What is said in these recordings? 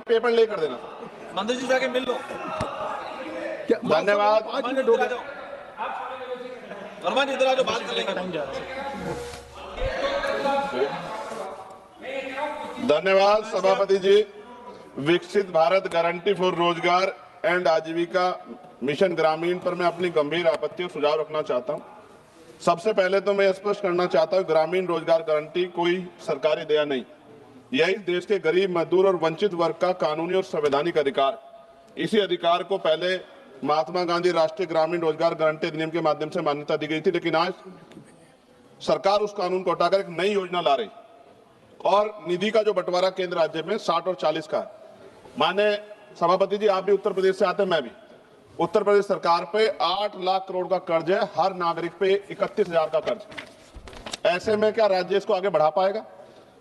Paper लेकर देना। मंत्री जी जाके मिल लो। धन्यवाद। 5 मिनट हो गए। वर्मा जी इधर आ जाओ, बात कर लेंगे। टाइम जा रहा है। धन्यवाद सभापति जी। विकसित भारत गारंटी फॉर रोजगार एंड आजीविका मिशन ग्रामीण पर मैं अपनी गंभीर आपत्ति और सुझाव रखना चाहता हूं। सबसे पहले तो मैं स्पष्ट करना चाहता हूं, ग्रामीण रोजगार गारंटी कोई सरकारी दया नहीं, यह इस देश के गरीब, मजदूर और वंचित वर्ग का कानूनी और संवैधानिक अधिकार। इसी अधिकार को पहले महात्मा गांधी राष्ट्रीय ग्रामीण रोजगार गारंटी अधिनियम के माध्यम से मान्यता दी गई थी, लेकिन आज सरकार उस कानून को हटाकर एक नई योजना ला रही और निधि का जो बंटवारा केंद्र राज्य में 60 और 40 का। माने सभापति जी, आप भी उत्तर प्रदेश से आते हैं, मैं भी। उत्तर प्रदेश सरकार पे 8 लाख करोड़ का कर्ज है, हर नागरिक पे 31,000 का कर्ज। ऐसे में क्या राज्य इसको आगे बढ़ा पाएगा?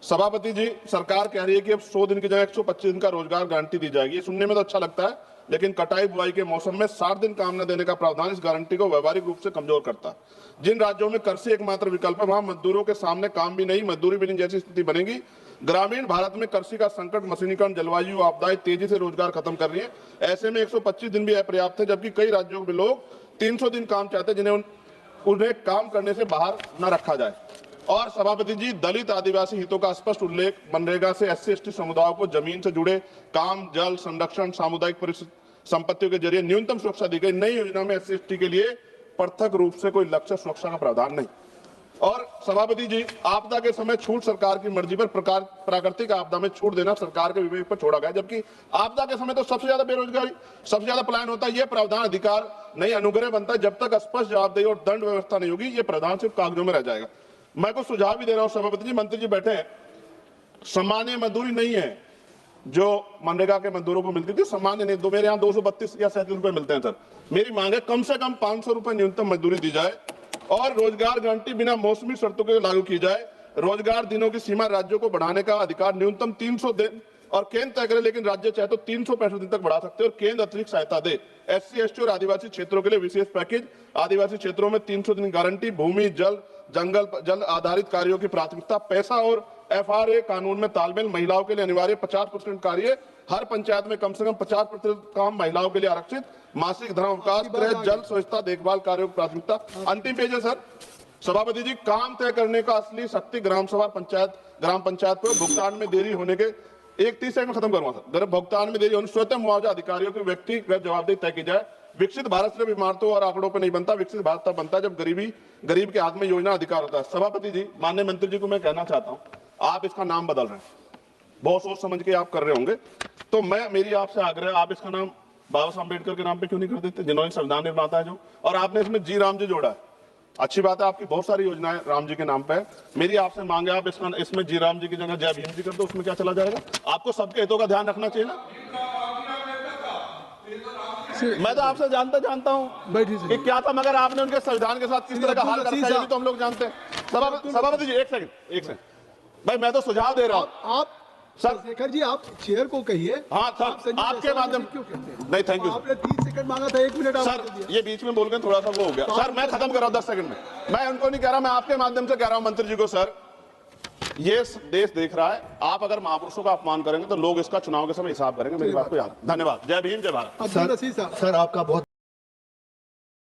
सभापति जी, सरकार कह रही है कि अब 100 दिन की जगह 125 दिन का रोजगार गारंटी दी जाएगी। ये सुनने में तो अच्छा लगता है, लेकिन कटाई बुआई के मौसम में 60 दिन काम न देने का प्रावधान इस गारंटी को व्यवहारिक रूप से कमजोर करता है। जिन राज्यों में कृषि एकमात्र विकल्प है, वहां मजदूरों के सामने काम भी नहीं, मजदूरी भी नहीं जैसी स्थिति बनेगी। ग्रामीण भारत में कृषि का संकट, मशीनीकरण, जलवायु आपदाएं तेजी से रोजगार खत्म कर रही है। ऐसे में 125 दिन भी अपर्याप्त है, जबकि कई राज्यों में लोग 300 दिन काम चाहते हैं, जिन्हें उन्हें काम करने से बाहर न रखा जाए। और सभापति जी, दलित आदिवासी हितों का स्पष्ट उल्लेख, मनरेगा से SC/ST समुदायों को जमीन से जुड़े काम, जल संरक्षण, सामुदायिक संपत्तियों के जरिए न्यूनतम सुरक्षा दी गई। नई योजना में SC/ST के लिए पृथक रूप से कोई लक्ष्य सुरक्षा का प्रावधान नहीं। और सभापति जी, आपदा के समय छूट सरकार की मर्जी पर, प्राकृतिक आपदा में छूट देना सरकार के विवेक पर छोड़ा गया, जबकि आपदा के समय तो सबसे ज्यादा बेरोजगारी, सबसे ज्यादा पलायन होता है। यह प्रावधान अधिकार नहीं, अनुग्रह बनता है। जब तक स्पष्ट जवाबदेही और दंड व्यवस्था नहीं होगी, यह प्रावधान सिर्फ कागजों में रह जाएगा। मैं कुछ सुझाव भी दे रहा हूं सभापति जी, मंत्री जी बैठे हैं। सामान्य मजदूरी नहीं है जो मनरेगा के मजदूरों को मिलती थी, सामान्य नहीं। मेरे यहाँ 232 या 37 रुपए मिलते हैं सर। मेरी मांग है कम से कम 500 रुपए न्यूनतम मजदूरी दी जाए और रोजगार गारंटी बिना मौसमी शर्तों के लागू की जाए। रोजगार दिनों की सीमा राज्यों को बढ़ाने का अधिकार न्यूनतम 300 दिन और केंद्र तय करे, लेकिन राज्य चाहे तो 365 दिन तक बढ़ा सकते हैं और केंद्र अतिरिक्त सहायता दे। SC/ST और आदिवासी क्षेत्रों के लिए विशेष पैकेज, आदिवासी क्षेत्रों में 300 दिन गारंटी, भूमि, जल, जल आधारित कार्यों की प्राथमिकता, पैसा और FRA कानून में तालमेल, महिलाओं के लिए अनिवार्य 50% कार्य, हर पंचायत में कम से कम 50% काम महिलाओं के लिए आरक्षित, मासिक धर्मावकाश, गृह, जल, स्वच्छता, देखभाल कार्यों की प्राथमिकता। अंतिम पेज है सर। सभापति जी, काम तय करने का असली शक्ति ग्राम सभा, ग्राम पंचायत पर। भुगतान में देरी होने के 30 सेकंड में खत्म करूंगा सर। भुगतान में देरी होने स्वतः मुआवजा अधिकारियों की व्यक्तिगत जवाबदेही तय की जाए। विकसित भारत सिर्फ इमारतों और आंकड़ों पर नहीं बनता, विकसित भारत तब बनता है जब गरीब के हाथ में योजना अधिकार होता है। सभापति जी, माननीय मंत्री जी को मैं कहना चाहता हूं, आप इसका नाम बदल रहे हैं, बहुत सोच समझ के आप कर रहे होंगे, तो मेरी आपसे आग्रह, आप इसका नाम बाबा साहब अम्बेडकर के नाम पे क्यों नहीं कर देते, जिन्होंने संविधान निर्माता है जो, और आपने इसमें जी राम जी जोड़ा है। अच्छी बात है, आपकी बहुत सारी योजनाएं राम जी के नाम पे है। मेरी आपसे मांग है, आप इसमें जी राम जी की जगह जय भीम जी कर दो, उसमें क्या चला जाएगा? आपको सबके हितों का ध्यान रखना चाहिए ना। मैं तो आपसे जानता हूं कि क्या था, मगर आपने उनके संविधान के साथ किस तरह का हाल कर रखा है तो हम लोग जानते हैं। सभापति जी, एक सेकंड भाई, मैं तो सुझाव दे रहा हूं। आप सर शेखर जी, आप चेयर को कहिए। हाँ सर, आपके माध्यम क्यों कहते हैं? नहीं, थैंक यू आपने 30 सेकंड मांगा था, 1 मिनट सर। ये बीच में बोल के थोड़ा सा वो हो गया सर, मैं खत्म कर रहा हूं 10 सेकंड में। मैं उनको नहीं कह रहा, मैं आपके माध्यम से कह रहा हूं मंत्री जी को। सर, ये देश देख रहा है, आप अगर महापुरुषों का अपमान करेंगे तो लोग इसका चुनाव के समय हिसाब करेंगे। मेरी बात को याद। धन्यवाद। जय भीम, जय भारत। सर, सर आपका बहुत